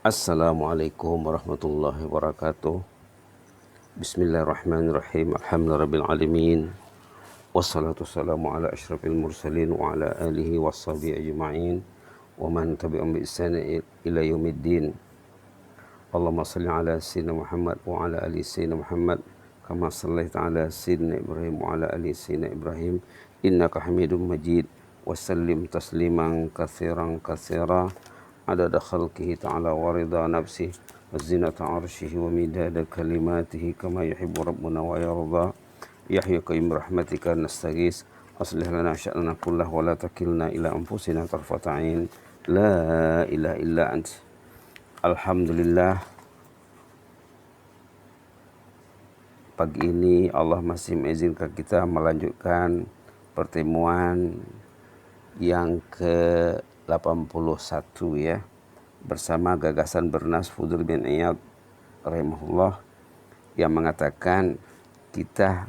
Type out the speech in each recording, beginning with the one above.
Assalamualaikum warahmatullahi wabarakatuh. Bismillahirrahmanirrahim. Alhamdulillahirabbil alamin. Wassalatu wassalamu ala asyrafil mursalin wa ala alihi washabihi ajma'in wa man tabi'ahum bi ihsan ila yaumiddin. Allahumma shalli ala sayyidina Muhammad wa ala ali sayyidina Muhammad kama shallaita ala sayyidina Ibrahim wa ala ali sayyidina Ibrahim innaka Hamidum Majid. Wassallim tasliman katsiran katsira adada khalqihi ta'ala wa ridha nafsihi wa zinata arshihi wa midada kalimatihi kama yuhibbu rabbuna wa yarda. Ya hayyu qayyum rahmatika nastaghis aslih lana sya'nana kullahu wa la takilna ila anfusina tarfata 'ain la ilaha illa ant. Alhamdulillah, pagi ini Allah masih mengizinkan kita melanjutkan pertemuan yang ke-81 ya, bersama gagasan Bernas Fudul bin Iyad rahimahullah yang mengatakan kita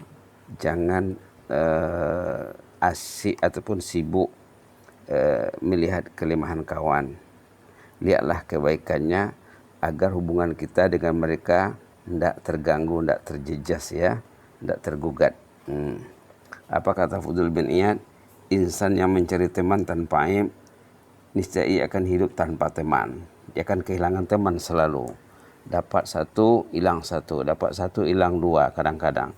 jangan asyik ataupun sibuk melihat kelemahan kawan. Lihatlah kebaikannya agar hubungan kita dengan mereka tidak terganggu, tidak terjejas ya, tidak tergugat. Apa kata Fudul bin Iyad? Insan yang mencari teman tanpa aib, niscaya ia akan hidup tanpa teman. Dia akan kehilangan teman selalu. Dapat satu, hilang satu. Dapat satu, hilang dua kadang-kadang.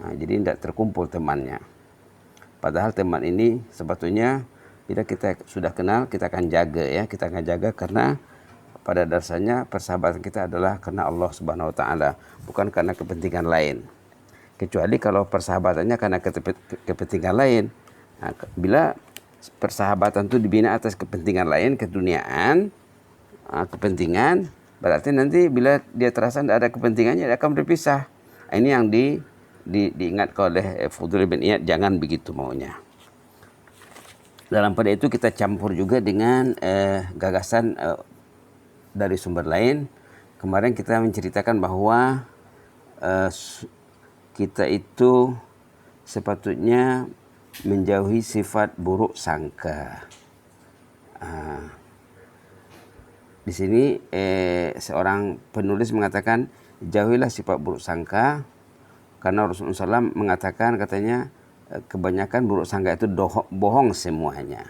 Jadi tidak terkumpul temannya. Padahal teman ini sebetulnya bila kita sudah kenal, kita akan jaga ya. Kita akan jaga karena pada dasarnya persahabatan kita adalah karena Allah Subhanahu Wa Taala, bukan karena kepentingan lain. Kecuali kalau persahabatannya karena kepentingan lain. Nah, bila persahabatan itu dibina atas kepentingan lain, keduniaan, kepentingan, berarti nanti bila dia terasa tidak ada kepentingannya, dia akan berpisah. Ini yang diingatkan oleh Fudul bin Iyad, jangan begitu maunya. Dalam pada itu kita campur juga dengan gagasan dari sumber lain. Kemarin kita menceritakan bahwa kita itu sepatutnya menjauhi sifat buruk sangka. Di sini seorang penulis mengatakan jauhilah sifat buruk sangka karena Rasulullah SAW mengatakan, katanya kebanyakan buruk sangka itu bohong semuanya.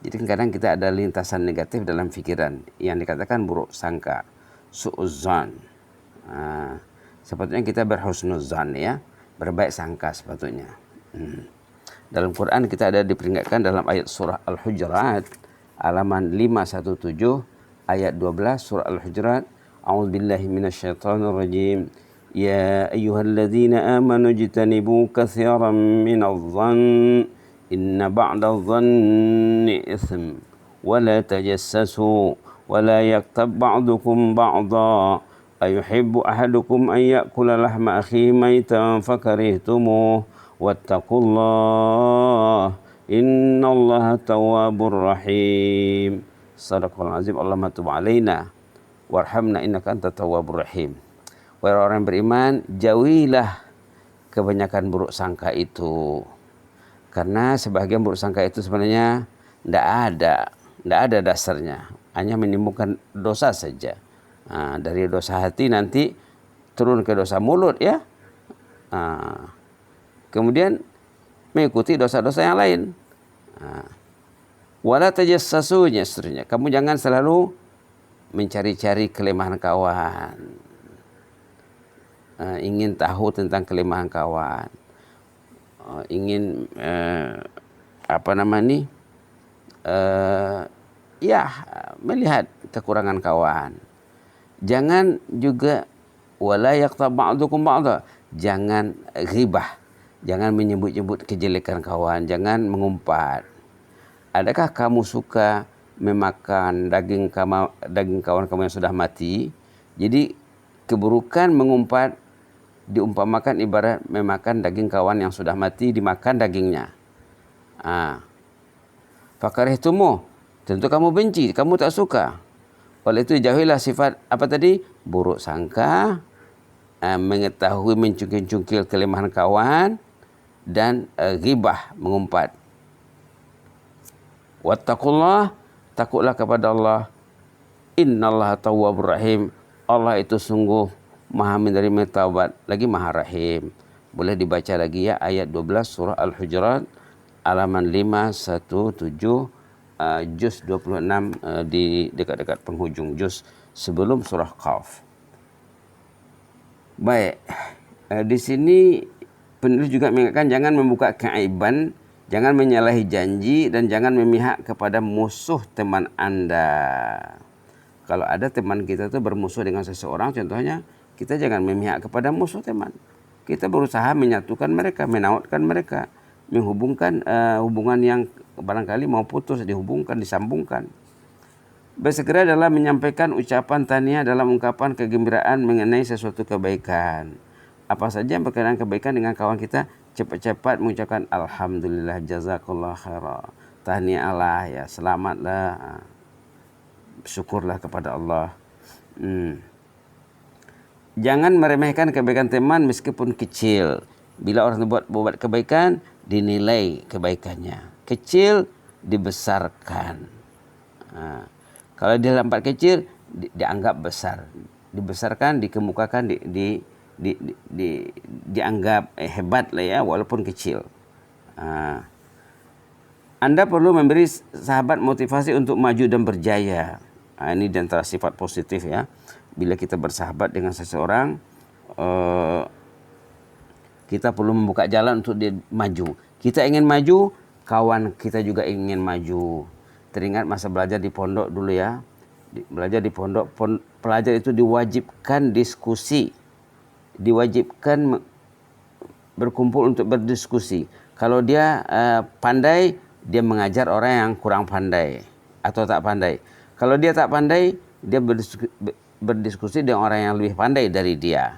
Jadi kadang kita ada lintasan negatif dalam fikiran yang dikatakan buruk sangka, su'uzzan. Sepatutnya kita berhusnuzan ya, berbaik sangka sepatutnya. Dalam Quran kita ada diperingatkan dalam ayat surah Al-Hujurat halaman 517 ayat 12 surah Al-Hujurat, a'udzubillahi minasyaitonir rajim. Ya ayyuhalladzina amanu jtanibu katsiran minadh-dhann inna ba'dadh-dhanni itsm wa la tajassasu wa la yaktab ba'dukum ba'dha ayuhibbu ahadukum an ya'kula lahma akhihi maytan fakarihtumuh wattaqullah innallaha tawwabur rahim. Sadaqallahul azim. Allahumma tub alaina warhamna innaka antat tawwabur rahim. Wahai orang beriman, jauhilah kebanyakan buruk sangka itu. Karena sebagian buruk sangka itu sebenarnya tidak ada dasarnya, hanya menimbulkan dosa saja. Dari dosa hati nanti turun ke dosa mulut ya. Kemudian mengikuti dosa-dosa yang lain. Wala tajassasunya seterusnya. Kamu jangan selalu mencari-cari kelemahan kawan. Ingin tahu tentang kelemahan kawan. Ingin melihat kekurangan kawan. Jangan juga wala yaqtab ba'dukum ba'dha. Jangan ghibah. Jangan menyebut-nyebut kejelekan kawan, jangan mengumpat. Adakah kamu suka memakan daging kawan kamu yang sudah mati? Jadi keburukan mengumpat diumpamakan ibarat memakan daging kawan yang sudah mati, dimakan dagingnya. Fakarihtumu, tentu kamu benci, kamu tak suka. Oleh itu jauhilah sifat apa tadi? Buruk sangka, mengetahui mencungkil-cungkil kelemahan kawan, dan ghibah, mengumpat. Wattaqullah, takutlah kepada Allah. Innallaha tawwabur rahim. Allah itu sungguh maha menerima taubat lagi maha rahim. Boleh dibaca lagi ya ayat 12 surah Al-Hujurat halaman 517 juz 26 di dekat-dekat penghujung juz sebelum surah Qaf. Baik, di sini penulis juga mengingatkan jangan membuka keaiban, jangan menyalahi janji, dan jangan memihak kepada musuh teman Anda. Kalau ada teman kita itu bermusuh dengan seseorang, contohnya kita jangan memihak kepada musuh teman. Kita berusaha menyatukan mereka, menautkan mereka, menghubungkan hubungan yang barangkali mau putus, dihubungkan, disambungkan. Bersegera dalam menyampaikan ucapan tahniah dalam ungkapan kegembiraan mengenai sesuatu kebaikan. Apa saja yang berkenaan kebaikan dengan kawan kita, cepat-cepat mengucapkan alhamdulillah, jazakallah khairah, tahniahlah ya, selamatlah, syukurlah kepada Allah. Jangan meremehkan kebaikan teman meskipun kecil. Bila orang buat kebaikan, dinilai kebaikannya. Kecil dibesarkan. Kalau dia tempat kecil dianggap besar, dibesarkan, dikemukakan, dianggap hebat lah ya, walaupun kecil. Anda perlu memberi sahabat motivasi untuk maju dan berjaya. Ini di antara sifat positif ya. Bila kita bersahabat dengan seseorang, kita perlu membuka jalan untuk dia maju. Kita ingin maju, kawan kita juga ingin maju. Teringat masa belajar di pondok dulu ya. Belajar di pondok, pelajar itu diwajibkan diskusi. Diwajibkan berkumpul untuk berdiskusi. Kalau dia pandai, dia mengajar orang yang kurang pandai atau tak pandai. Kalau dia tak pandai, dia berdiskusi dengan orang yang lebih pandai dari dia.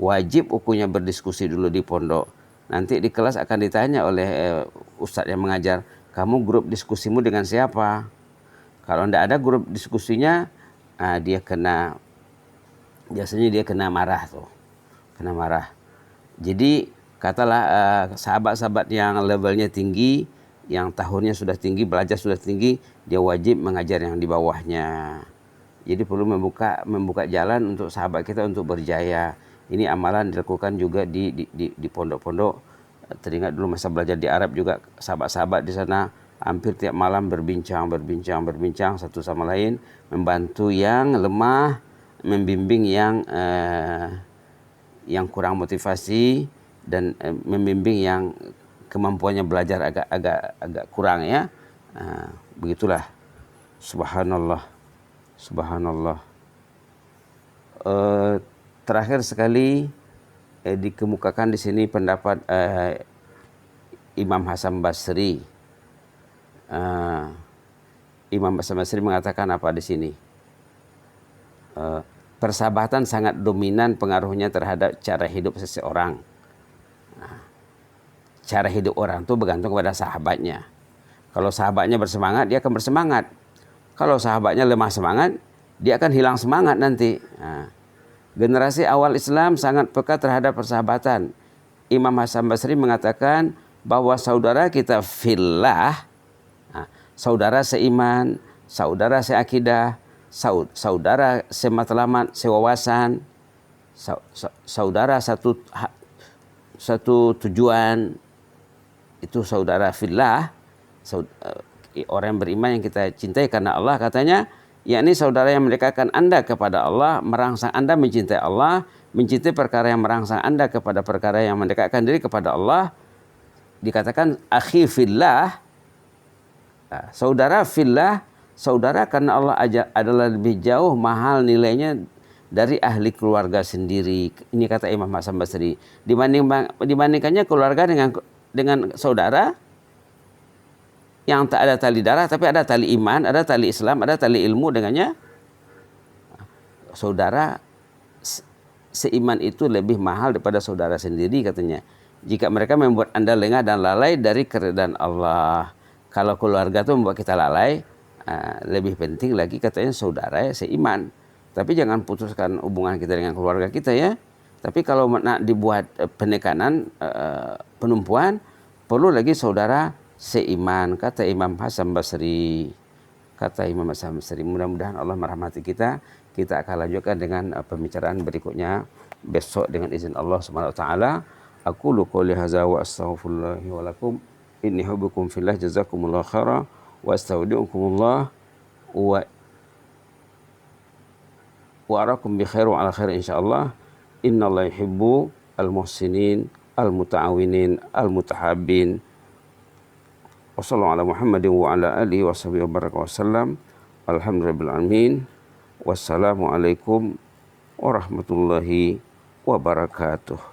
Wajib hukumnya berdiskusi dulu di pondok. Nanti di kelas akan ditanya oleh ustadz yang mengajar, kamu grup diskusimu dengan siapa? Kalau tidak ada grup diskusinya, biasanya dia kena marah tuh. Kena marah. Jadi katalah sahabat-sahabat yang levelnya tinggi, yang tahunnya sudah tinggi, belajar sudah tinggi, dia wajib mengajar yang di bawahnya. Jadi perlu membuka jalan untuk sahabat kita untuk berjaya. Ini amalan dilakukan juga di pondok-pondok. Teringat dulu masa belajar di Arab juga, sahabat-sahabat di sana hampir tiap malam berbincang satu sama lain, membantu yang lemah, membimbing yang kurang motivasi, dan membimbing yang kemampuannya belajar agak kurang ya. Begitulah. Subhanallah. Terakhir sekali dikemukakan di sini pendapat Imam Hasan Basri. Imam Hasan Basri mengatakan apa di sini? Persahabatan sangat dominan pengaruhnya terhadap cara hidup seseorang. Cara hidup orang itu bergantung kepada sahabatnya. Kalau sahabatnya bersemangat, dia akan bersemangat. Kalau sahabatnya lemah semangat, dia akan hilang semangat nanti. Generasi awal Islam sangat peka terhadap persahabatan. Imam Hasan Basri mengatakan bahwa saudara kita fillah, saudara seiman, saudara seakidah, saudara sematlamat, sewawasan, saudara satu tujuan, itu saudara fillah. Orang yang beriman yang kita cintai karena Allah, katanya, yakni saudara yang mendekatkan Anda kepada Allah, merangsang Anda mencintai Allah, mencintai perkara yang merangsang Anda kepada perkara yang mendekatkan diri kepada Allah. Dikatakan akhi fillah, saudara fillah, saudara karena Allah adalah lebih jauh mahal nilainya dari ahli keluarga sendiri. Ini kata Imam Hasan Basri. Dibandingkannya keluarga dengan saudara yang tak ada tali darah, tapi ada tali iman, ada tali Islam, ada tali ilmu dengannya. Saudara seiman itu lebih mahal daripada saudara sendiri, katanya. Jika mereka membuat Anda lengah dan lalai dari keridhaan Allah. Kalau keluarga itu membuat kita lalai, lebih penting lagi katanya saudara seiman. Tapi jangan putuskan hubungan kita dengan keluarga kita ya. Tapi kalau nak dibuat penekanan, penumpuan, perlu lagi saudara seiman, kata Imam Hasan Basri. kata Imam As-Samsari. Mudah-mudahan Allah merahmati kita. Kita akan lanjutkan dengan pembicaraan berikutnya besok dengan izin Allah Subhanahu wa taala. Aqulu qouli hadza wa astaghfirullahi wa lakum. Inni hubbukum fillah, jazakumullahu khairan wa astaudiukumullah wa arakum bi khair wa ala khair insyaallah. Innallaha yuhibbu al-muhsinin al-muta'awinin al-mutahabbin. Wassallallahu ala Muhammadin wa ala alihi wa sahbihi wa baraka wa sallam. Alhamdulillahil alamin. Wassalamualaikum warahmatullahi wabarakatuh.